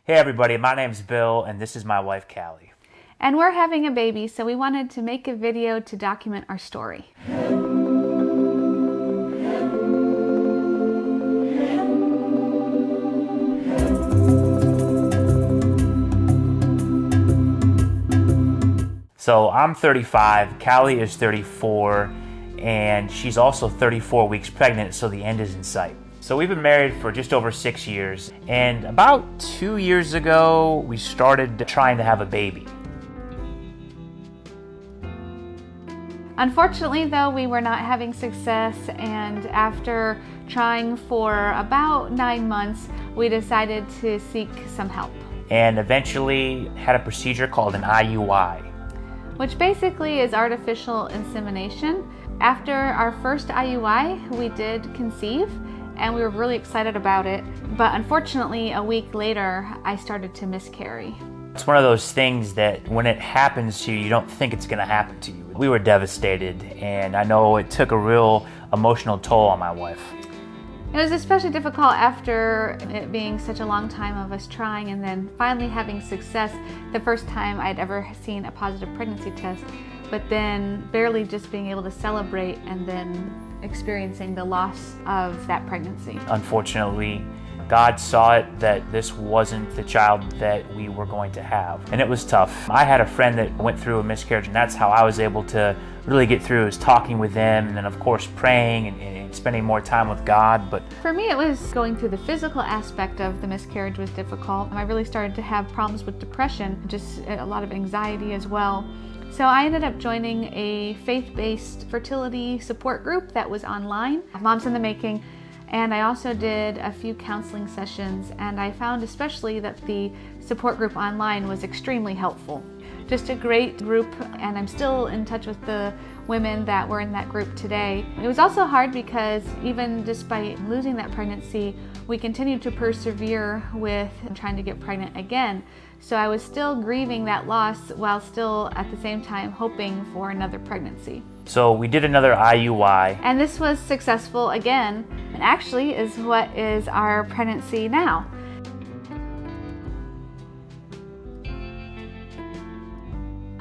Hey everybody, my name's Bill and this is my wife Callie. And we're having a baby, so we wanted to make a video to document our story. So I'm 35, Callie is 34, and she's also 34 weeks pregnant, so the end is in sight. So we've been married for just over 6 years, and about 2 years ago, we started trying to have a baby. Unfortunately, though, we were not having success, and after trying for about 9 months, we decided to seek some help. And eventually had a procedure called an IUI. Which basically is artificial insemination. After our first IUI, we did conceive, and we were really excited about it. But unfortunately, a week later, I started to miscarry. It's one of those things that when it happens to you, you don't think it's gonna happen to you. We were devastated, and I know it took a real emotional toll on my wife. It was especially difficult after it being such a long time of us trying and then finally having success the first time I'd ever seen a positive pregnancy test, but then barely just being able to celebrate and then experiencing the loss of that pregnancy. Unfortunately, God saw it that this wasn't the child that we were going to have, and it was tough. I had a friend that went through a miscarriage, and that's how I was able to really get through, is talking with them, and then of course praying and spending more time with God. But for me, it was going through the physical aspect of the miscarriage was difficult. I really started to have problems with depression, just a lot of anxiety as well. So I ended up joining a faith-based fertility support group that was online, Moms in the Making. And I also did a few counseling sessions, and I found especially that the support group online was extremely helpful. Just a great group, and I'm still in touch with the women that were in that group today. It was also hard because even despite losing that pregnancy, we continued to persevere with trying to get pregnant again. So I was still grieving that loss while still at the same time hoping for another pregnancy. so we did another IUI. And this was successful again, and actually is what is our pregnancy now.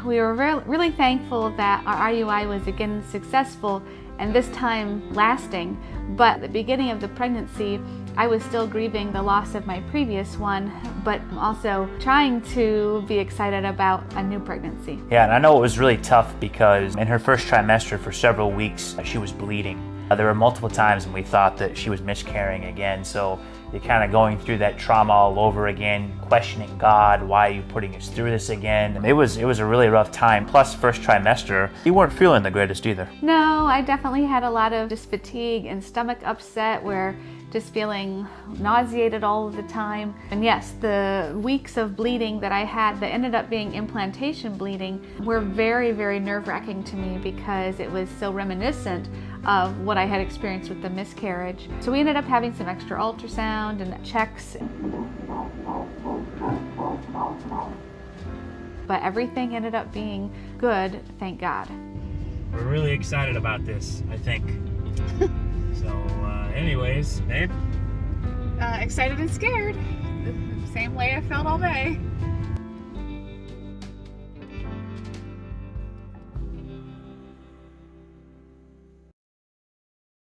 We were really thankful that our IUI was again successful and this time lasting, but at the beginning of the pregnancy, I was still grieving the loss of my previous one, but also trying to be excited about a new pregnancy. Yeah, and I know it was really tough because in her first trimester for several weeks, she was bleeding. There were multiple times when we thought that she was miscarrying again, so you're kind of going through that trauma all over again, questioning God, why are you putting us through this again? And it was a really rough time. Plus, first trimester, you weren't feeling the greatest either. No, I definitely had a lot of just fatigue and stomach upset, where just feeling nauseated all of the time. And yes, the weeks of bleeding that I had that ended up being implantation bleeding were very, very nerve-wracking to me because it was so reminiscent of what I had experienced with the miscarriage. So we ended up having some extra ultrasound and checks. But everything ended up being good, thank God. We're really excited about this, I think. So, anyways, babe? Excited and scared. The same way I felt all day.